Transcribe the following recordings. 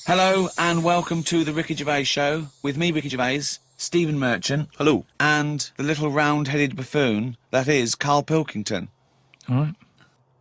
Hello and welcome to the Ricky Gervais Show with me, Ricky Gervais, Stephen Merchant. Hello. And the little round-headed buffoon that is Carl Pilkington. All right.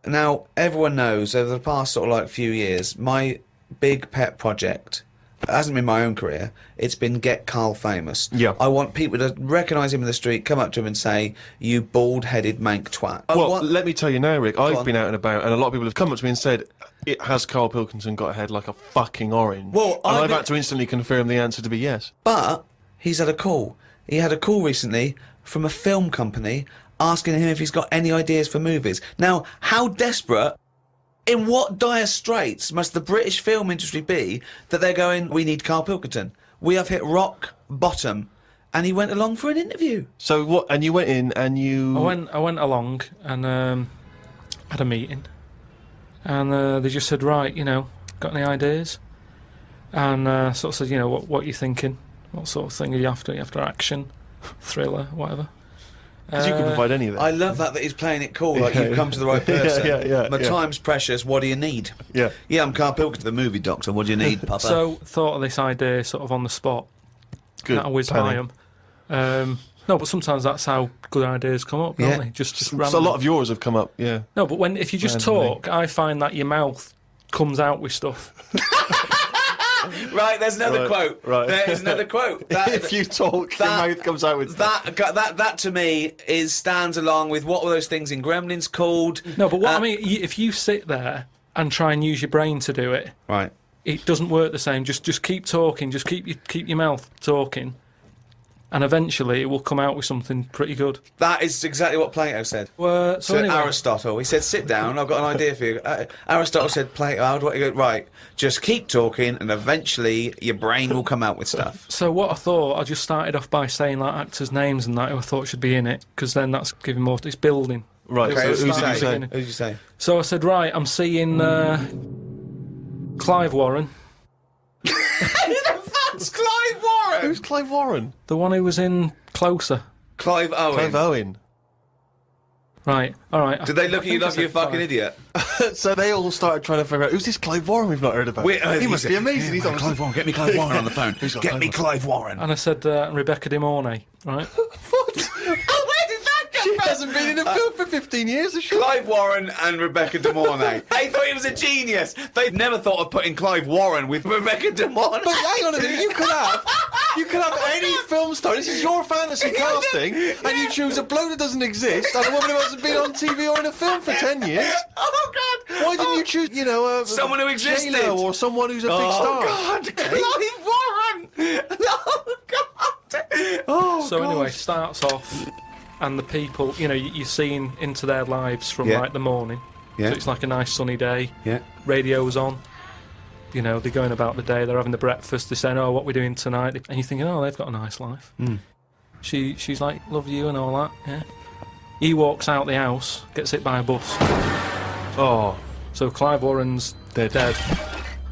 Now, everyone knows over the past sort of like few years, my big pet project, it hasn't been my own career, it's been get Carl famous. Yeah. I want people to recognise him in the street, come up to him and say, "You bald-headed mank twat." Well, let me tell you now, Rick, I've on. been out and about, and a lot of people have come up to me and said, "It has Carl Pilkington got a head like a fucking orange?" Well, and I've had to instantly confirm the answer to be yes. But he's had a call. He had a call recently from a film company asking him if he's got any ideas for movies. Now, how desperate, in what dire straits must the British film industry be that they're going, "We need Carl Pilkington. We have hit rock bottom." And he went along for an interview. So what? And you went in and you... I went along and had a meeting. And they just said, right, got any ideas? And sort of said, what are you thinking? What sort of thing are you after? Are you after action, thriller, whatever? Because you can provide any of it. I love that he's playing it cool, like you've come to the right person. Yeah. My time's precious, what do you need? Yeah. Yeah, I'm Carl Pilkington, the movie doctor, what do you need, Papa? So, thought of this idea sort of on the spot. Good. That whiz by planning. 'em. No, but sometimes that's how good ideas come up, don't they? Just So random. a lot of yours have come up, yeah. No, but if you just Randomly. talk, I find that your mouth comes out with stuff. Right, there's another quote. right. There's another quote. That, If you talk, that- your mouth comes out with... that to me stands along with what were those things in Gremlins called? No, but what I mean, if you sit there and try and use your brain to do it, Right. it doesn't work the same. Just keep talking. Just keep your mouth talking, and eventually it will come out with something pretty good. That is exactly what Plato said. So So anyway, Aristotle, he said, "Sit down. I've got an idea for you." Aristotle said, "Plato, how do I go?" Right, just keep talking, and eventually your brain will come out with stuff. so what I thought, I just started off by saying like actors' names and that who I thought should be in it, because then that's giving more. It's building. Right, Okay, so who who did you say? starting. Who did you say? So I said, right, I'm seeing Clive Warren, That's Clive Warren. Who's Clive Warren? the one who was in Closer. Clive Owen. Clive Owen. Right, all right. Did they look at you like you're a fucking Clive. idiot? So they all started trying to figure out, who's this Clive Warren we've not heard about? He must be amazing. He's obviously... Clive Warren. Get me Clive Warren on the phone. Who's got Get Clive me Warren? Clive Warren. And I said Rebecca De Mornay, right? What? Oh, where did that come She from? hasn't been in a film for 15 years, has she? Clive Warren and Rebecca De Mornay. They thought he was a genius. They've never thought of putting Clive Warren with Rebecca De Mornay. But hang on a minute, you could have any film star. This is your fantasy casting, and you choose a bloke that doesn't exist and a woman who hasn't been on TV or in a film for 10 years. Oh, God. Why didn't you choose, Someone who existed. J-Lo or someone who's a big star? God. Clive Warren. Oh, God. Oh, So God. anyway, starts off, and the people, you're seeing into their lives from Yeah. like the morning. Yeah. So it's like a nice sunny day. Yeah. Radio's on. They're going about the day. They're having the breakfast. They're saying, "Oh, what we're doing tonight?" And you're thinking, "Oh, they've got a nice life." She's like, "Love you" and all that. Yeah. He walks out the house, gets hit by a bus. Oh, So Clive Warren's dead.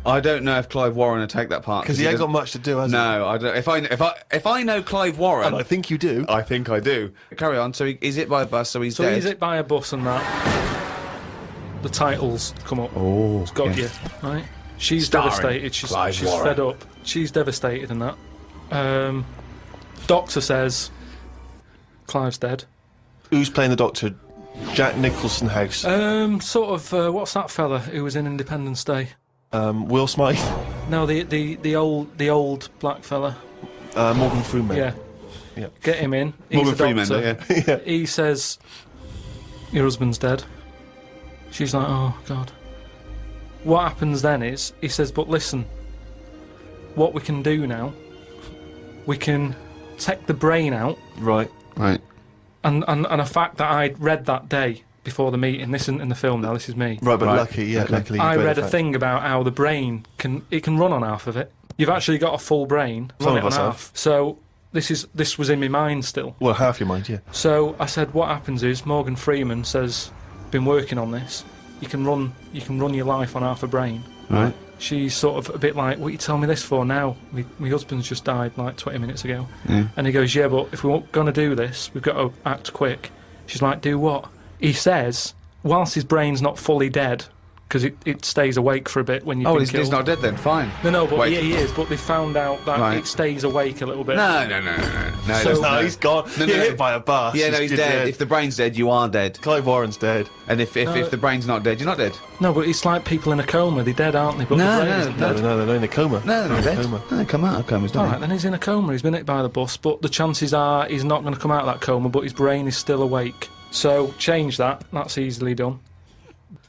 I don't know if Clive Warren would take that part because he ain't got much to do, has he? No, I don't. If I know Clive Warren, And I think you do. I think I do. Carry on. So he's hit by a bus, so he's So dead. he's hit by a bus and that. The titles come up. Oh, It's got you, right? She's Starring devastated. She's Clive Warren. fed up. She's devastated and that. Doctor says Clive's dead. Who's playing the Doctor? Jack Nicholson House. What's that fella who was in Independence Day? Will Smythe. No, the old black fella. Morgan Freeman. Yeah. Yeah. Get him in. He's Morgan the Freeman, doctor. yeah. He says, "Your husband's dead." She's like, "Oh God." What happens then is he says, "But listen, what we can do now, we can take the brain out." Right. Right. And a fact that I'd read that day before the meeting, this isn't in the film now, this is me. Right, but Right. luckily you I read the a fact. thing about how the brain can run on half of it. You've actually got a full brain, Some run of it on us have. half. So this was in my mind still. Well, half your mind, yeah. So I said, what happens is Morgan Freeman says, been working on this. You can run your life on half a brain. Right. She's sort of a bit like, what are you telling me this for now? My husband's just died like 20 minutes ago. Yeah. And he goes, yeah, but if we're going to do this, we've got to act quick. She's like, do what? He says, whilst his brain's not fully dead, because it stays awake for a bit when you've Oh, been he's killed. not dead then. Fine. No, but Wait. yeah, he is. But they found out that Right. it stays awake a little bit. No. So- No, he's gone. No, You're no. hit by a bus. Yeah, no, he's dead. If the brain's dead, you are dead. Clive Warren's dead. And if the brain's not dead, you're not dead. No, but it's like people in a coma. They're dead, aren't they? But No, the brain no, isn't No, dead. they're in a coma. No, they're not in a dead. coma. No, they come out of comas, don't All they? right, then he's in a coma. He's been hit by the bus, but the chances are he's not going to come out of that coma, but his brain is still awake. So change that. That's easily done.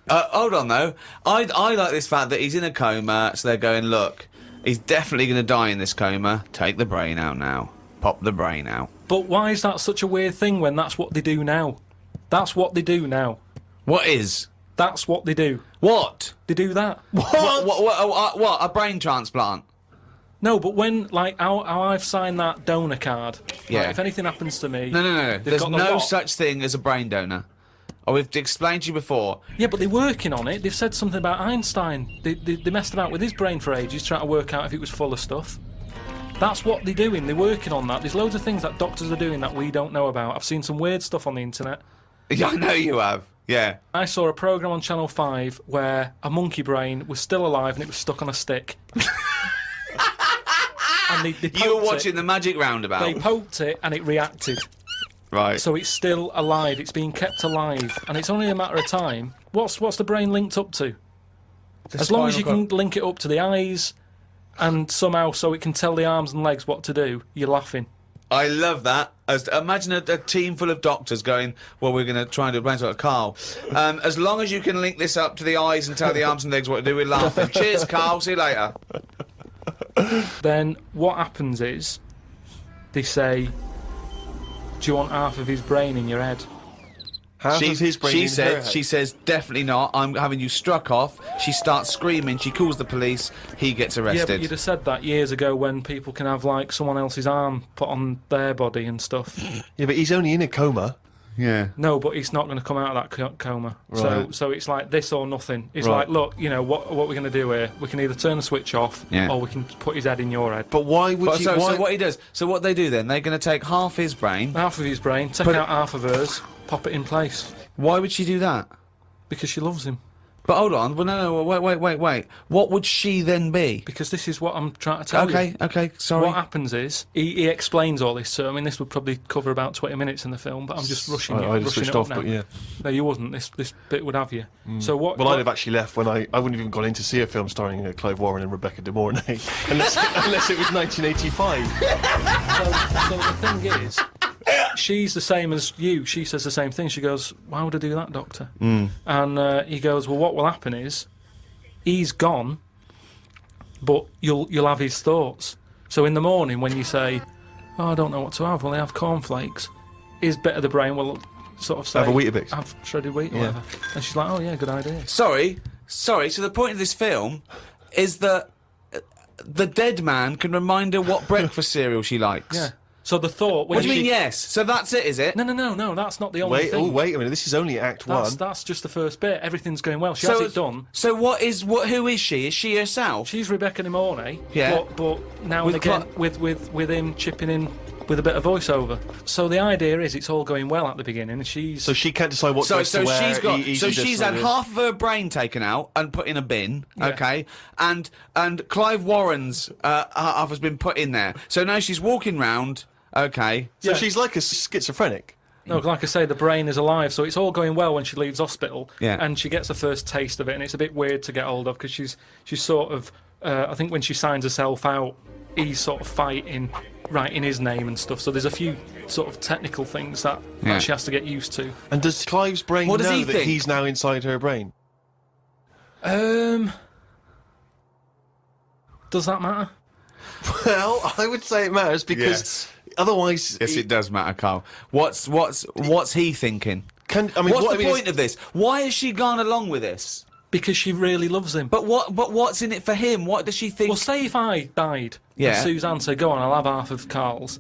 Hold on though. I like this fact that he's in a coma, so they're going, look, he's definitely going to die in this coma. Take the brain out now. Pop the brain out. But why is that such a weird thing when that's what they do now? That's what they do now. What is? That's what they do. What? They do that. What? A brain transplant? No, but when, like, how I've signed that donor card, Yeah. like, if anything happens to me... No. they've There's got the no lot. such thing as a brain donor. Oh, we've explained to you before. Yeah, but they're working on it. They've said something about Einstein. They messed about with his brain for ages, trying to work out if it was full of stuff. That's what they're doing. They're working on that. There's loads of things that doctors are doing that we don't know about. I've seen some weird stuff on the internet. Yeah, I know you have. Yeah. I saw a programme on Channel 5 where a monkey brain was still alive and it was stuck on a stick. And they You were poked watching it. the Magic Roundabout. They poked it and it reacted. Right. So it's still alive. It's being kept alive, and it's only a matter of time. What's the brain linked up to? As long as you can link it up to the eyes, and somehow so it can tell the arms and legs what to do, you're laughing. I love that. Imagine a team full of doctors going, well, we're going to try and do a brain transplant. Carl, as long as you can link this up to the eyes and tell the arms and legs what to do, we're laughing. Cheers, Carl. See you later. Then what happens is they say, do you want half of his brain in your head? Half of his brain in her head. She says, definitely not. I'm having you struck off. She starts screaming. She calls the police. He gets Yeah, arrested. but you'd have said that years ago when people can have, like, someone else's arm put on their body and stuff. Yeah, but he's only in a coma. Yeah. No, but he's not going to come out of that coma. Right. So it's like this or nothing. It's Right. like, look, you know, what we're going to do here, we can either turn the switch off Yeah. or we can put his head in your head. But why would But you... so why... what he does, so what they do then, they're going to take half his brain. Half of his brain, take Put it- out half of hers, pop it in place. Why would she do that? Because she loves him. But hold on, well, no, wait. What would she then be? Because this is what I'm trying to tell you. Okay, sorry. What happens is, he explains all this, so I mean, this would probably cover about 20 minutes in the film, but I'm just rushing it, I just rushing switched it off, up now. but yeah. No, you wouldn't. This bit would have you. So what... Well, I'd have actually left when I wouldn't have even gone in to see a film starring Clive Warren and Rebecca De Mornay, unless it was 1985. So the thing is, she's the same as you. She says the same thing. She goes, why would I do that, doctor? And he goes, well, what will happen is he's gone, but you'll have his thoughts. So in the morning when you say, oh, I don't know what to have, well, I have cornflakes, his bit of the brain will sort of say, Have a Weetabix. have shredded wheat or whatever. And she's like, oh yeah, good idea. Sorry. So the point of this film is that the dead man can remind her what breakfast cereal she likes. Yeah. So the thought... What do you mean, yes? So that's it, is it? No, that's not the only thing. Wait a minute, this is only Act 1. That's just the first bit. Everything's going well. She has it done. So who is she? Is she herself? She's Rebecca De Mornay, Yeah. but now With and again with him chipping in with a bit of voiceover. So the idea is it's all going well at the beginning, and she's... So she can't decide what dress to wear. She's had half of her brain taken out and put in a bin, Yeah. okay? And Clive Warren's half has been put in there. So now she's walking round, okay? So Yeah. she's like a schizophrenic. No, like I say, the brain is alive, so it's all going well when she leaves hospital, Yeah. and she gets the first taste of it, and it's a bit weird to get hold of, because she's sort of... I think when she signs herself out, he's sort of fighting, writing his name and stuff, so there's a few sort of technical things that she has to get used to. And does Clive's brain What does know he that think? he's now inside her brain? Does that matter? Well, I would say it matters because Yes. otherwise... Yes, it does matter, Carl. What's he thinking? What's What's the point of this? Why has she gone along with this? Because she really loves him. But what's in it for him? What does she think? Well, say if I died, Yeah. and Suzanne said, go on, I'll have half of Carl's,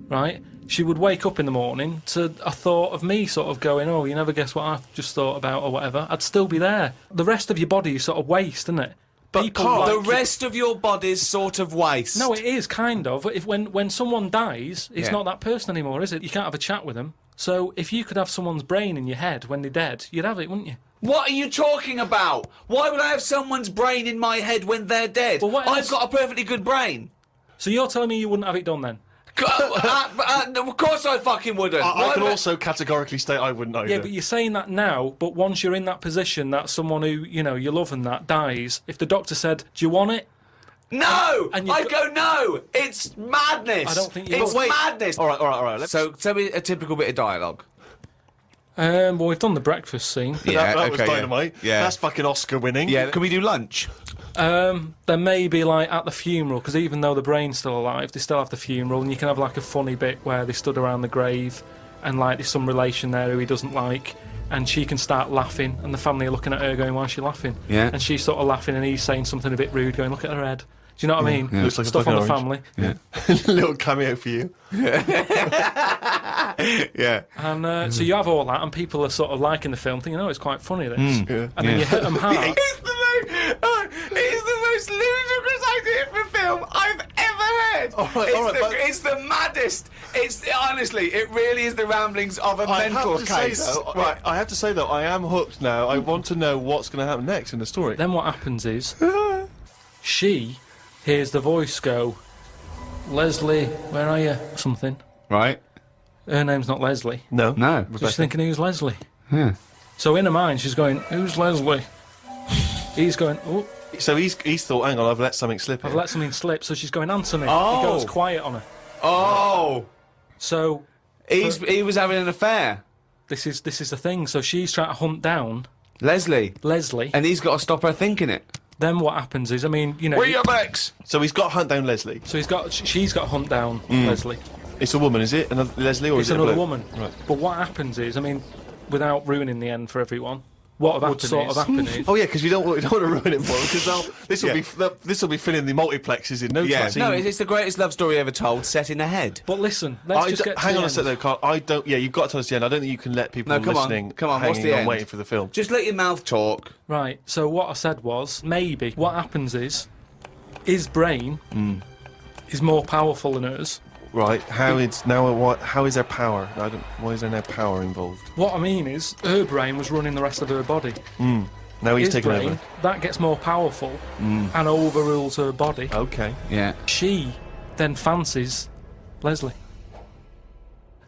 right? She would wake up in the morning to a thought of me sort of going, oh, you never guess what I've just thought about or whatever. I'd still be there. The rest of your body is sort of waste, isn't it? But Carl, the rest of your body's sort of waste. No, it is, kind of. If when someone dies, it's Yeah. not that person anymore, is it? You can't have a chat with them. So if you could have someone's brain in your head when they're dead, you'd have it, wouldn't you? What are you talking about? Why would I have someone's brain in my head when they're dead? Well, what I've else? got a perfectly good brain. So you're telling me you wouldn't have it done then? Of course I fucking wouldn't. I Why can would also categorically state I wouldn't either. Yeah, but you're saying that now, but once you're in that position that someone who, you know, you love and that dies, if the doctor said, do you want it? No! And you've I'd go, no! It's madness! I don't think you It's would. madness! All right. So, tell me a typical bit of dialogue. Well, we've done the breakfast scene. Yeah, that was okay, yeah. dynamite. Yeah. That's fucking Oscar winning. Yeah, can we do lunch? There may be, like, at the funeral, because even though the brain's still alive, they still have the funeral, and you can have, like, a funny bit where they stood around the grave, and, like, there's some relation there who he doesn't like, and she can start laughing, and the family are looking at her going, why is she laughing? Yeah. And she's sort of laughing, and he's saying something a bit rude, going, look at her head. Do you know what I mean? Yeah. Looks like a Stuff on the fucking family. Yeah. Little cameo for you. Yeah. And so you have all that, and people are sort of liking the film, thinking, oh, it's quite funny, this. Yeah. And then you hit them hard. It's the most ludicrous idea for film I've ever heard. All right, it's the maddest. Honestly, it really is the ramblings of a mental case. I have to say though, I am hooked now. I want to know what's going to happen next in the story. Then what happens is, she hears the voice go, Leslie, where are you? Something. Right? Her name's not Leslie. No. No. So she's thinking, who's Leslie? Yeah. So in her mind, she's going, who's Leslie? He's going, oh, So he's thought, hang on, I've let something slip. I've here. let something slip. So she's going, answer me. Oh. He goes quiet on her. Oh. So He was having an affair. this is the thing. So she's trying to hunt down Leslie. Leslie. And he's got to stop her thinking it. Then what happens is, I mean, you know. Where your ex? So he's got to hunt down Leslie. So she's got to hunt down Leslie. It's a woman, is it? Another Leslie, or It's is it a another bloke? woman. Right. But what happens is, I mean, without ruining the end for everyone, what would sort of happen is. Oh yeah, because we don't want to ruin it for them, because this will be filling the multiplexes in no time. No, it's the greatest love story ever told, set in a head. But listen, let's just get to hang the on a end. sec though, Carl. I don't. Yeah, you've got to tell us the end. I don't think you can let people No, come on, listening come on, what's hanging the on end? waiting for the film. Just let your mouth talk. Right, so what I said was, maybe what happens is, his brain is more powerful than hers. Right. How is there power? Why is there no power involved? What I mean is, her brain was running the rest of her body. Now he's His taking brain, over. that gets more powerful and overrules her body. Okay. Yeah. She then fancies Leslie.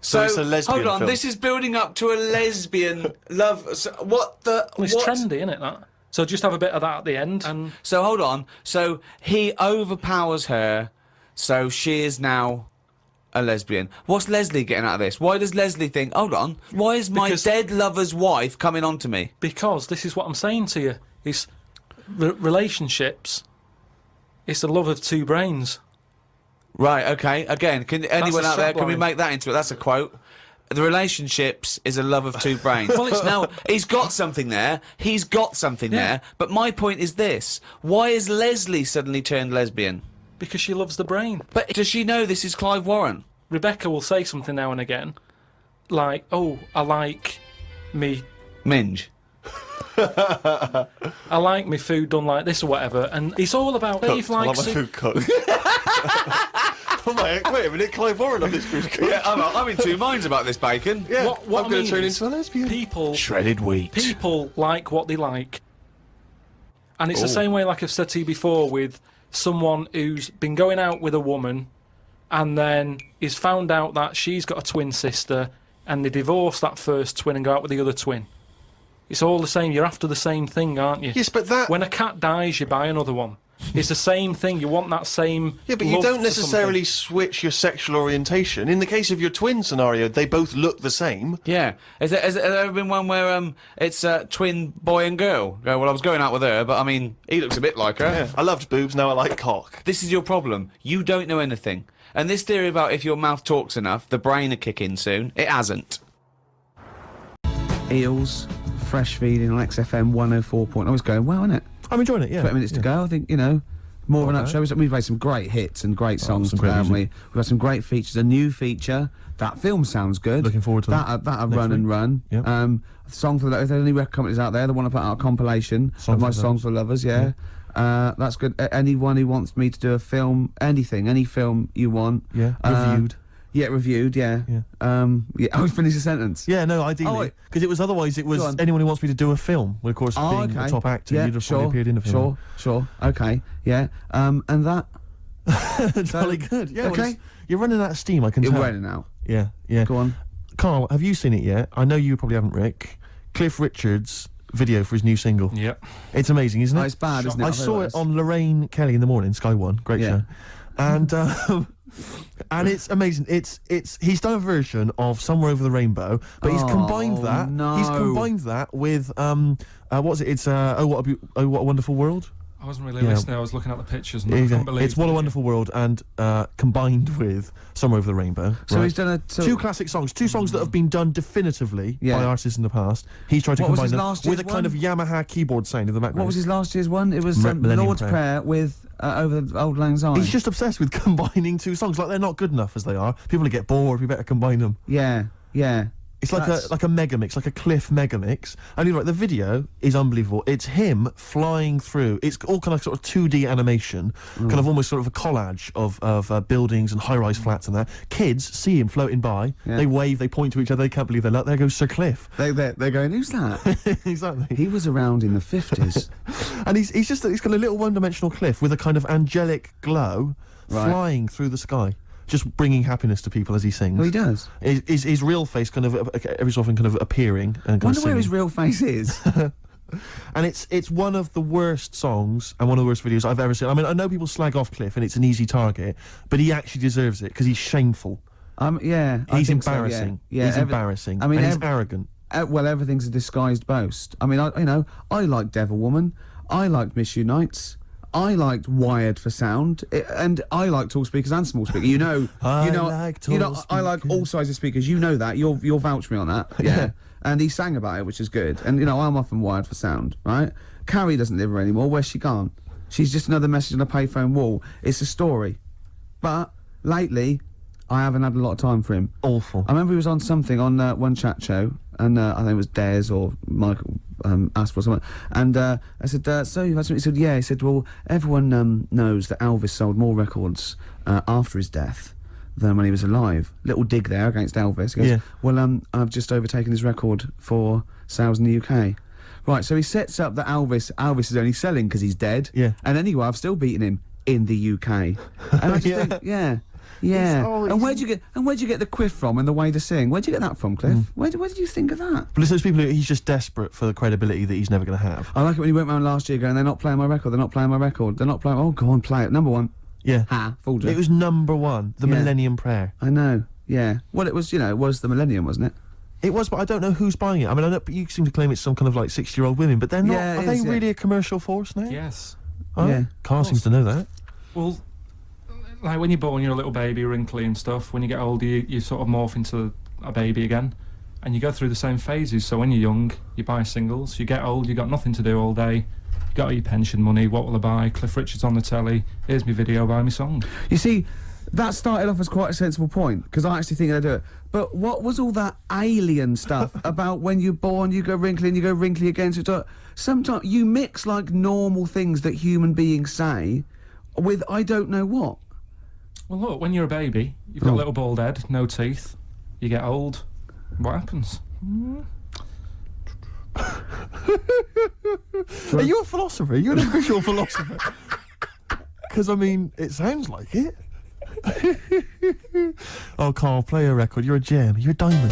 So it's a lesbian hold on, film. this is building up to a lesbian love. So what the? Well, it's what? trendy, isn't it, that? So just have a bit of that at the end, and So hold on. So he overpowers her, so she is now a lesbian. What's Leslie getting out of this? Why does Leslie think, hold on, why is my Because- dead lover's wife coming on to me? because this is what I'm saying to you, is relationships, it's the love of two brains. Right, okay. Again, can anyone a out there, can we strapline. make that into it? That's a quote. The relationships is a love of two brains. Well, it's- now, he's got something there. He's got something there. But my point is this. Why is Leslie suddenly turned lesbian? Because she loves the brain. But does she know this is Clive Warren? Rebecca will say something now and again, like, oh, I like me Minge. I like my food done like this or whatever, and it's all about Dave I like likes my it. food cooked. Oh my, wait a minute, Clive Warren on this food cooked. Yeah, I'm in two minds about this bacon. Yeah, What I'm I going to mean turn is, into a lesbian. People Shredded wheat. people like what they like, and it's the same way, like I've said to you before, with someone who's been going out with a woman, and then is found out that she's got a twin sister, and they divorce that first twin and go out with the other twin. It's all the same. You're after the same thing, aren't you? Yes, but that... When a cat dies, you buy another one. It's the same thing. You want that same. Yeah, but you love don't to necessarily something. switch your sexual orientation. In the case of your twin scenario, they both look the same. Yeah. Has there ever been one where it's a twin boy and girl? Go, well, I was going out with her, but I mean, he looks a bit like her. Yeah, I loved boobs, now I like cock. This is your problem. You don't know anything. And this theory about if your mouth talks enough, the brain will kick in soon. It hasn't. Eels, fresh feeding on XFM 104. Oh, it's going well, isn't it? I'm enjoying it, yeah. 20 minutes to go. I think, more of an up show. We've made some great hits and great songs some today, great haven't we? music. We've got some great features. A new feature. That film sounds good. Looking forward to that. That'll next run and week. run. Yep. Song for the If there's any record companies out there that want to put out a compilation Song of my for songs for lovers, yeah. That's good. Anyone who wants me to do a film, anything, any film you want. Yeah, reviewed. Yeah, reviewed. Yeah. Yeah. Yeah. Oh, finish the sentence. Yeah, no, Oh, ideally, wait. because it was otherwise it Go was on. anyone who wants me to do a film. Well, of course, Oh, being okay. a top actor, Yeah, you'd have sure, probably appeared in a film. Sure. Okay. Yeah. And that. Jolly good. Yeah. Okay. Well, you're running out of steam. I can You're tell. running out. Yeah. Yeah. Go on. Carl, have you seen it yet? I know you probably haven't, Rick. Cliff Richard's video for his new single. Yep. It's amazing, isn't it? Oh, it's bad, isn't it? I I've heard saw about it this. on Lorraine Kelly in the morning, Sky One, great Yeah. show, and and it's amazing. It's he's done a version of Somewhere Over the Rainbow, but he's combined that. no. He's combined that with what was it? It's What a Wonderful World. I wasn't really Yeah. listening. I was looking at the pictures and I couldn't believe It's What a Wonderful World and combined with Somewhere Over the Rainbow. So right? he's done Two classic songs, two songs that have been done definitively Yeah. by artists in the past. He's tried to What was combine his them last with a year's kind of one? Yamaha keyboard sound in the background. What was his last year's one? It was Millennium Lord's Prayer. Prayer with Over the Old Lang Syne. He's just obsessed with combining two songs. Like, they're not good enough as they are. People will get bored. We better combine them. Yeah. It's That's- like a mega mix, like a Cliff mega mix. And you're right, the video is unbelievable. It's him flying through. It's all kind of sort of 2D animation, kind of almost sort of a collage of buildings and high-rise flats and that. Kids see him floating by. Yeah. They wave. They point to each other. They can't believe their luck. There goes Sir Cliff. They're going, who's that? Exactly. He was around in the 50s. And he's got a little one-dimensional Cliff with a kind of angelic glow Right. flying through the sky, just bringing happiness to people as he sings. Well, he does. His real face kind of every so often kind of appearing and kind Wonder of where his singing. real face is. And it's one of the worst songs and one of the worst videos I've ever seen. I mean, I know people slag off Cliff and it's an easy target, but he actually deserves it because he's shameful. Yeah. I He's think so, embarrassing. Yeah. He's embarrassing. I mean, and he's arrogant. Well, everything's a disguised boast. I mean, I liked Devil Woman. I liked Miss Unites. I liked Wired for Sound, and I like tall speakers and small speakers. I like tall I like all sizes of speakers. You know that. You'll vouch me on that. Yeah. And he sang about it, which is good. And I'm often wired for sound, right? Carrie doesn't live here anymore. Where's she gone? She's just another message on a payphone wall. It's a story. But lately, I haven't had a lot of time for him. Awful. I remember he was on something on one chat show, and I think it was Des or Michael Asper or something. And I said, so you've had something? He said, yeah. He said, well, everyone knows that Elvis sold more records after his death than when he was alive. Little dig there against Elvis. He goes, Yeah. well, I've just overtaken his record for sales in the UK. Right, so he sets up that Elvis is only selling because he's dead. Yeah. And anyway, I've still beaten him in the UK. And I just Yeah. think, yeah. oh, And where'd you get the quiff from and the way to sing? Where'd you get that from, Cliff? Where did you think of that? But it's those people he's just desperate for the credibility that he's never going to have. I like it when he went round last year going, they're not playing my record, they're not playing my record, they're not playing. Oh, go on, play it. Number one. Yeah. Ha, fooled you. It was number one, the Yeah. Millennium Prayer. I know. Yeah. Well, it was. It was the Millennium, wasn't it? It was, but I don't know who's buying it. I mean, I know, but you seem to claim it's some kind of like 60-year-old women, but they're not. Yeah, Are it they is, yeah. really a commercial force now? Yes. Oh, Yeah. Carl seems to know that. Well, like when you're born, you're a little baby, wrinkly and stuff. When you get older, you sort of morph into a baby again. And you go through the same phases. So when you're young, you buy singles. You get old, you got nothing to do all day. You got all your pension money. What will I buy? Cliff Richard's on the telly. Here's my video, buy me song. You see, that started off as quite a sensible point, because I actually think they do it. But what was all that alien stuff about when you're born, you go wrinkly and you go wrinkly again? So sometimes you mix like normal things that human beings say with I don't know what. Well, look, when you're a baby, you've got a little bald head, no teeth. You get old. What happens? Are you a philosopher? Are you an official philosopher? Because, I mean, it sounds like it. Oh, Carl, play a record. You're a gem. You're a diamond.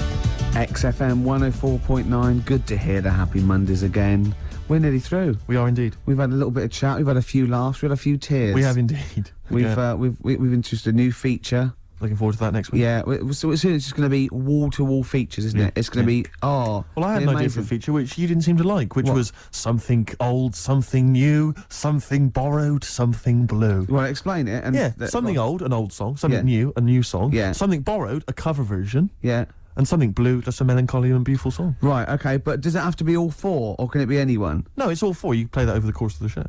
XFM 104.9, good to hear the Happy Mondays again. We're nearly through. We are indeed. We've had a little bit of chat, we've had a few laughs, we've had a few tears. We have indeed. We've Yeah. we've introduced a new feature. Looking forward to that next week. Yeah, so soon it's just going to be wall-to-wall features, isn't Yeah, it? It's going to yeah. be, Well, I had an idea for a amazing. feature which you didn't seem to like, which What? was something old, something new, something borrowed, something blue. Well, explain it. And Yeah, something old, an old song. Something Yeah. new, a new song. Yeah. Something borrowed, a cover version. Yeah. And something blue, just a melancholy and beautiful song. Right, okay, but does it have to be all four, or can it be anyone? No, it's all four. You can play that over the course of the show.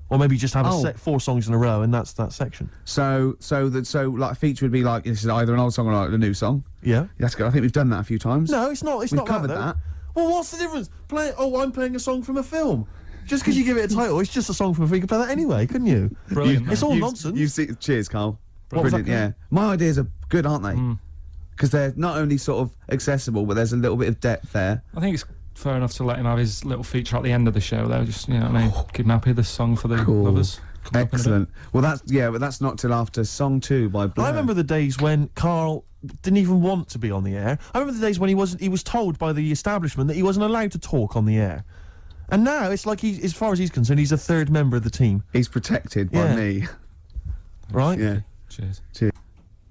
Or maybe just have Oh. 4 songs in a row, and that's that section. So like a feature would be like, this is either an old song or like a new song. Yeah. That's good. I think we've done that a few times. No, it's not. It's We've not covered though. that. Well, what's the difference? I'm playing a song from a film. Just because you give it a title, it's just a song from a film. You could play that anyway, couldn't you? Brilliant. It's all You- nonsense. You see, cheers, Carl. What was Brilliant, that, yeah. My ideas are good, aren't they? Because they're not only sort of accessible, but there's a little bit of depth there. I think it's fair enough to let him have his little feature at the end of the show, though. Just, you know what I mean? Keep him happy, this song for the lovers. Excellent. Well, but that's not till after Song 2 by Blur. I remember the days when Carl didn't even want to be on the air. I remember the days when he was told by the establishment that he wasn't allowed to talk on the air. And now it's like as far as he's concerned, he's a third member of the team. He's protected by me. Right? Yeah. Cheers.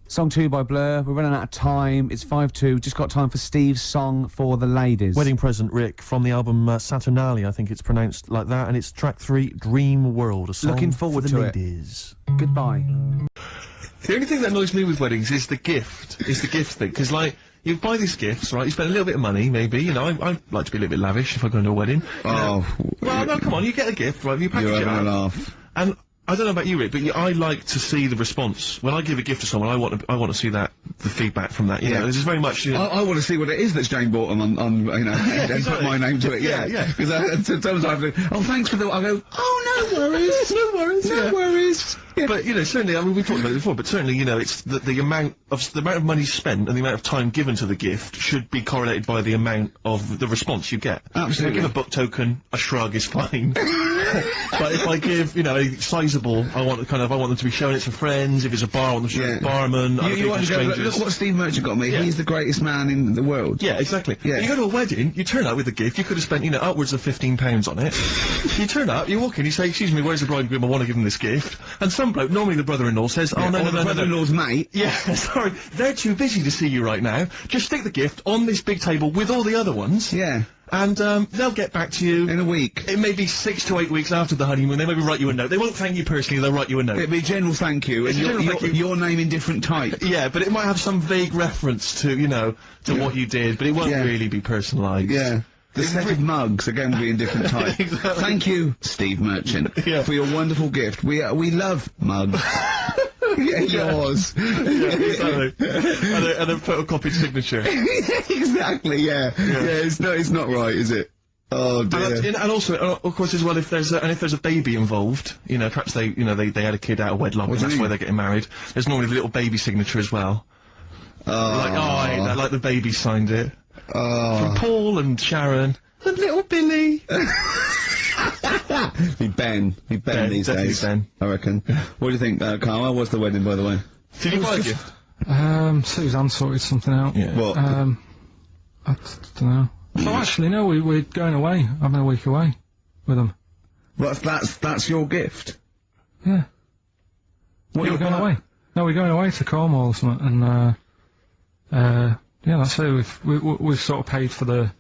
Song 2 by Blur. We're running out of time. It's 5-2. Just got time for Steve's song for the ladies. Wedding present, Rick, from the album Saturnalia, I think it's pronounced like that, and it's track 3, Dream World, a song Looking forward for to the it. Ladies. Goodbye. The only thing that annoys me with weddings is the gift. Is the gift thing. Because, like, you buy these gifts, right? You spend a little bit of money, maybe. You know, I like to be a little bit lavish if I go to a wedding. Oh. Well, no, come on. You get a gift, right? You package You're it having a up. laugh. And I don't know about you, Rick, but I like to see the response. When I give a gift to someone, I want to see the feedback from that. You know, this is very much, you know, I want to see what it is that's Jane bought on you know, and put exactly. my name to it. Yeah. Because sometimes I have to, thanks for the, I go, oh, no worries. no worries. No worries. Yeah. But, you know, certainly, I mean, we've talked about it before, but certainly, you know, it's the amount of money spent and the amount of time given to the gift should be correlated by the amount of the response you get. Absolutely. If I give a book token, a shrug is fine. But if I give, you know, a sizable, I want them to be showing it to friends. If it's a bar, I want them to show it to the barman. You want to go, look what Steve Merchant got me. Yeah. He's the greatest man in the world. Yeah, exactly. Yeah. You go to a wedding, you turn up with a gift, you could have spent, you know, upwards of £15 on it. You turn up, you walk in, you say, excuse me, where's the bridegroom, I want to give him this gift. And some bloke, normally the brother-in-law, says, oh, no, the brother-in-law's mate. Yeah, sorry, they're too busy to see you right now. Just stick the gift on this big table with all the other ones. Yeah. And, they'll get back to you. In a week. It may be 6 to 8 weeks after the honeymoon, they maybe write you a note. They won't thank you personally, they'll write you a note. It'd be a general thank you, and your name in different type. Yeah, but it might have some vague reference to, you know, to what you did, but it won't really be personalised. Yeah. The set of mugs, again, will be in different type. Exactly. Thank you, Steve Merchant, for your wonderful gift. We love mugs. Yeah, yours. Yeah, exactly. and a photocopied signature. Exactly, yeah. It's not right, is it? Oh dear. And also, of course, as well, if there's a baby involved, you know, perhaps they had a kid out of wedlock, and that's why they're getting married. There's normally the little baby signature as well. Like the baby signed it. From Paul and Sharon and little Billy. Be Ben these days. Ben. I reckon. What do you think, Carl? How was the wedding, by the way? Did you buy a gift? Suzanne sorted something out. Yeah. What? I don't know. Oh, actually, no, we're going away, having a week away with them. But that's your gift? Yeah. What We're going away. No, we're going away to Cornwall or something, and, yeah, that's it. We've sort of paid for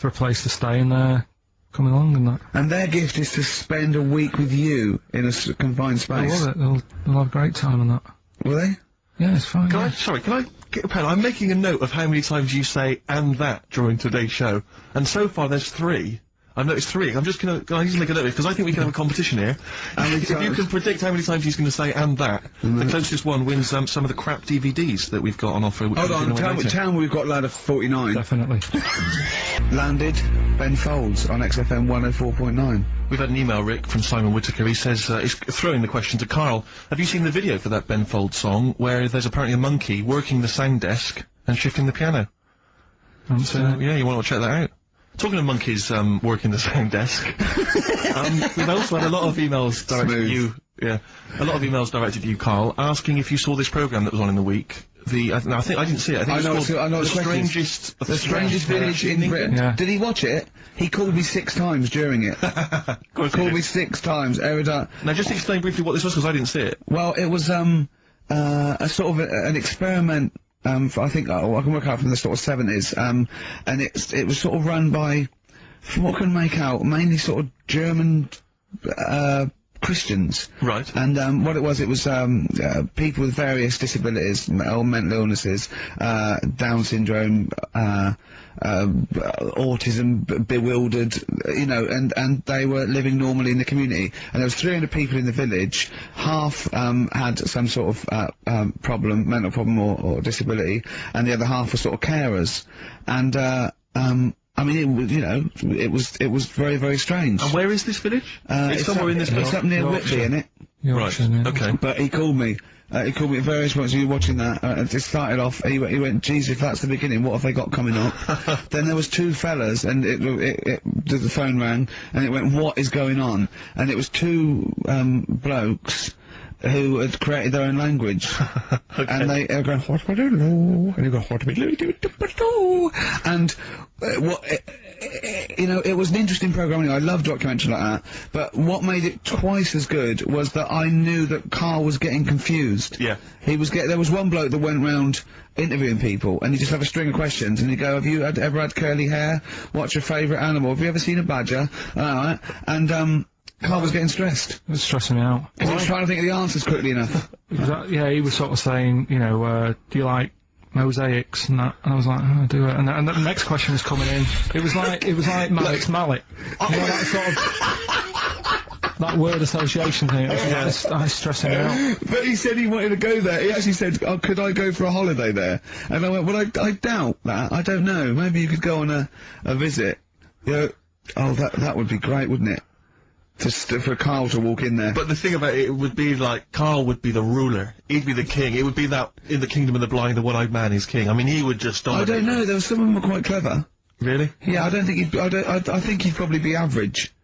a place to stay and, coming along and that. And their gift is to spend a week with you in a confined space. They'll have a great time and that. Will they? Yeah, it's fine. Can I get a pen? I'm making a note of how many times you say "and that" during today's show, and so far there's 3. I've noticed 3. I'm just gonna just make a note because I think we can have a competition here. And if you can predict how many times he's going to say "and that," the closest one wins some of the crap DVDs that we've got on offer. Hold on, tell me we've got ladder 49. Definitely. Landed Ben Folds on XFM 104.9. We've had an email, Rick, from Simon Whittaker. He says, he's throwing the question to Carl. Have you seen the video for that Ben Folds song where there's apparently a monkey working the sound desk and shifting the piano? Yeah, you want to check that out? Talking of monkeys working the sound desk, we've also had a lot of emails directed at you. Yeah, a lot of emails directed at you, Carl, asking if you saw this programme that was on in the week. I think I didn't see it. I think I know the strangest village in Britain. Yeah. Did he watch it? He called me 6 times during it. Called me 6 times every time. Now, just explain briefly what this was, because I didn't see it. Well, it was a sort of an experiment. I think I can work out from the sort of 70s. And it was sort of run by, from what I can make out, mainly sort of German Christians. Right. And what it was people with various disabilities, or mental illnesses, Down syndrome, autism, bewildered, you know, and they were living normally in the community. And there was 300 people in the village. Half had some sort of problem, mental problem or disability, and the other half were sort of carers. And I mean, it was, you know, it was very, very strange. And where is this village? It's somewhere in this It's up near Whitby, isn't it? Yorkshire. Right. Yeah. Okay. But he called me. He called me at various points. You were watching that. It started off. He went, "Geez, if that's the beginning, what have they got coming up?" Then there was two fellas, and the phone rang, and it went, "What is going on?" And it was two blokes who had created their own language, and they were going, "What do I do?" And he go, "What do I do?" And you know, it was an interesting programming. I love documentaries like that. But what made it twice as good was that I knew that Carl was getting confused. Yeah. There was one bloke that went round interviewing people, and he'd just have a string of questions, and he'd go, "Have you ever had curly hair? What's your favourite animal? Have you ever seen a badger?" And Carl was getting stressed. It was stressing me out. He was trying to think of the answers quickly enough. Yeah, he was sort of saying, you know, do you like mosaics and that? And I was like, oh, I do it. And the next question was coming in. It was like Malik's mallet. You know, that sort of that word association thing. It was like, stressing me out. But he said he wanted to go there. He actually said, "Oh, could I go for a holiday there?" And I went, "Well, I doubt that. I don't know. Maybe you could go on a visit." You know, oh, that would be great, wouldn't it? For Carl to walk in there. But the thing about it would be like, Carl would be the ruler. He'd be the king. It would be that, in the kingdom of the blind, the one-eyed man is king. I mean, he would just dominate. I don't know, there was some of them were quite clever. Really? Yeah, I don't think he'd, I think he'd probably be average.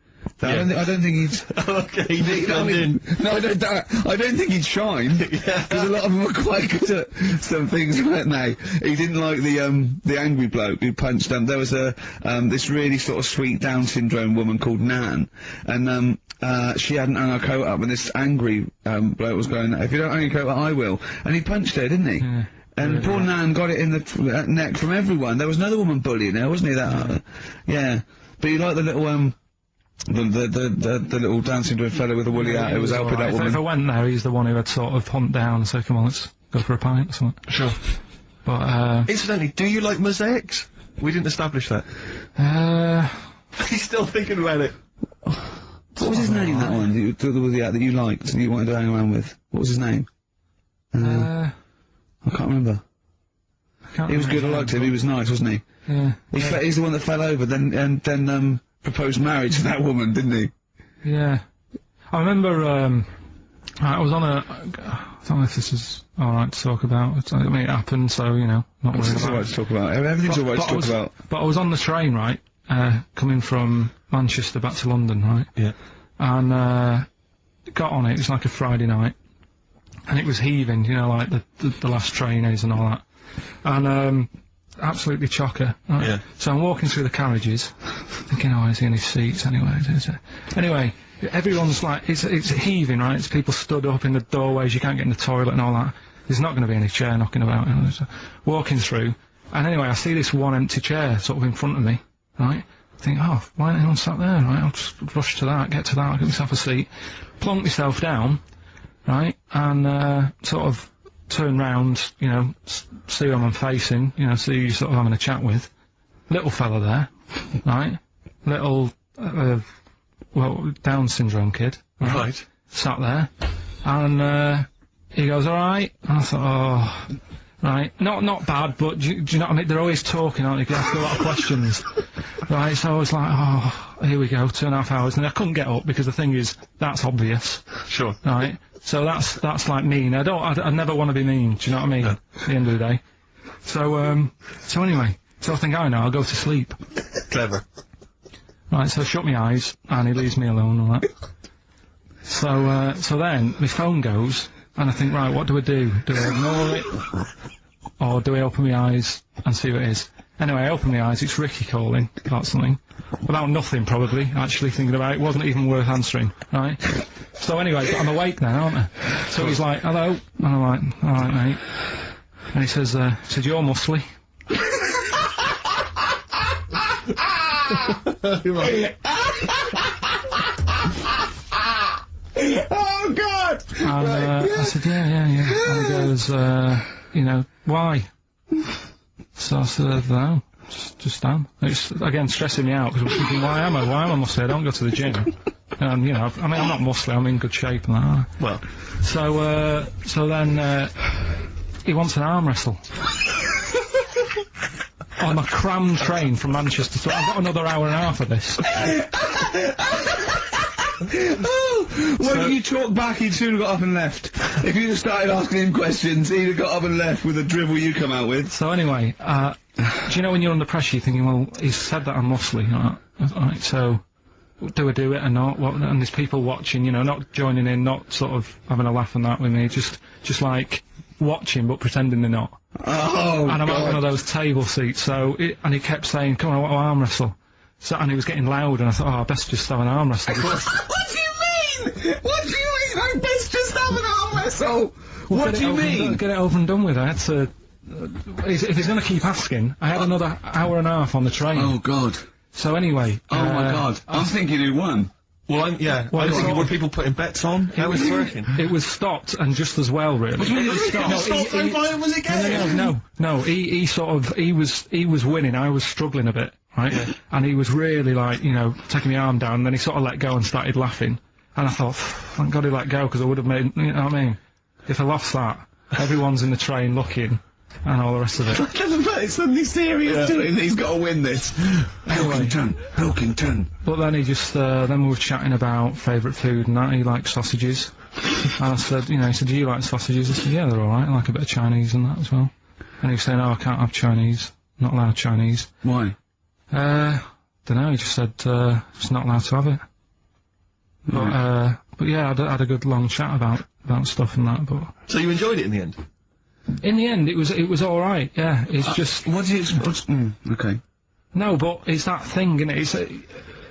Yeah. I don't think he'd... Okay, he'd I mean, no, I don't think he'd shine. Because a lot of them were quite good at some things, weren't they? He didn't like the angry bloke who punched him. There was this really sort of sweet Down syndrome woman called Nan, and she hadn't hung her coat up, and this angry bloke was going, "If you don't hang your coat up, I will." And he punched her, didn't he? Yeah. And poor Nan got it in the neck from everyone. There was another woman bullying her, wasn't he? That, yeah. But you like the little the little Down syndrome fellow with the woolly hat who was helping that woman. If I went there, he's the one who had sort of hunt down and said, "Come on, let's go for a pint," or something. Sure. But Incidentally, do you like mosaics? We didn't establish that. He's still thinking about it. What was his name, that one, that you liked, and you wanted to hang around with? What was his name? I can't remember. He was good, I liked him, he was nice, wasn't he? Yeah. He's the one that fell over, then proposed marriage to that woman, didn't he? Yeah. I remember, I was on a, I don't know if this is alright to talk about. I mean, it happened, so, you know, not worried It's about alright to talk about. Everything's alright to talk about. But I was on the train, right, coming from Manchester back to London, right? Yeah. And, got on it, it was like a Friday night, and it was heaving, you know, like the last train is and all that. And, absolutely chocker. Right? Yeah. So I'm walking through the carriages, thinking, oh, is there any seats anyway? Anyway, everyone's like, it's heaving, right? It's people stood up in the doorways, you can't get in the toilet and all that. There's not going to be any chair knocking about. You know, so walking through, and anyway, I see this one empty chair sort of in front of me, right? I think, oh, why ain't anyone sat there, right? I'll just rush to that, get myself a seat, plonk myself down, right? And, sort of turn round, you know, see who I'm facing, you know, see who you're sort of having a chat with. Little fella there, right? Little, well, Down syndrome kid. Right. Sat there. And, he goes, alright. And I thought, oh, right. Not bad, but do you know what I mean? They're always talking, aren't they? You ask a lot of questions. Right, so I was like, oh, here we go, 2.5 hours. And I couldn't get up because the thing is, that's obvious. Sure. Right? So that's like mean. I never want to be mean, do you know what I mean? No. At the end of the day. So anyway, so I think, I know, I'll go to sleep. Clever. Right, so I shut my eyes, and he leaves me alone and all that. So then, my phone goes, and I think, right, what do I do? Do I ignore it? Or do I open my eyes and see what it is? Anyway, I open my eyes, it's Ricky calling about something. About nothing, probably, actually, thinking about it. It wasn't even worth answering, right? So anyway, but I'm awake now, aren't I? So he's like, hello? And I'm like, alright, mate. And he says, you're muscly. Right. Oh, God! And I said, yeah. And he goes, you know, why? So I said, no, just am. It's, again, stressing me out, because I'm thinking, why am I muscly? I don't go to the gym. And, you know, I mean, I'm not muscly, I'm in good shape and that. Well. So then, he wants an arm wrestle. On a crammed train from Manchester, so I've got another hour and a half of this. When you talk back, he'd soon have got up and left. If you just started asking him questions, he'd have got up and left with the drivel you come out with. So anyway, do you know when you're under pressure, you're thinking, well, he's said that I'm muscly, right, so do I do it or not? And there's people watching, you know, not joining in, not sort of having a laugh and that with me, just like watching but pretending they're not. Oh, And I'm God. at one of those table seats, so and he kept saying, come on, I want to arm wrestle. So, and he was getting loud, and I thought, oh, I best just have an arm wrestle. What do you mean? What do you mean? I best just have an arm wrestle. What do you mean? Get it over and done with. I had to. If he's going to keep asking, I had another hour and a half on the train. Oh, God. So anyway. Oh, my God. I'm thinking who won. Well, I'm thinking, were people putting bets on? How was it working? It was stopped, and just as well, really. It was stopped. Was it game? No. He was winning. I was struggling a bit, right? Yeah. And he was really like, you know, taking my arm down. And then he sort of let go and started laughing. And I thought, thank God he let go, because I would have made, you know what I mean? If I lost that, everyone's in the train looking, and all the rest of it. It's suddenly serious to him that he's got to win this. Pilkington. But then he just, then we were chatting about favourite food and that. He likes sausages. And I said, you know, he said, do you like sausages? I said, yeah, they're alright. I like a bit of Chinese and that as well. And he was saying, oh, I can't have Chinese. Not allowed Chinese. Why? Dunno, he just said, just not allowed to have it. Right. But yeah, I had a good long chat about stuff and that, but... So you enjoyed it in the end? In the end, it was alright, yeah. It's just... Okay. No, but it's that thing, isn't it?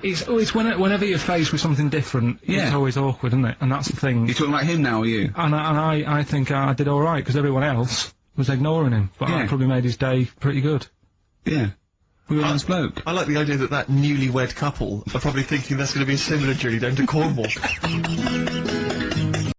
It's whenever you're faced with something different, it's always awkward, isn't it? And that's the thing. You're talking about him now, are you? And I think I did alright, because everyone else was ignoring him. But I probably made his day pretty good. Yeah. We were a nice bloke. I like the idea that newlywed couple are probably thinking that's going to be a similar journey down to Cornwall.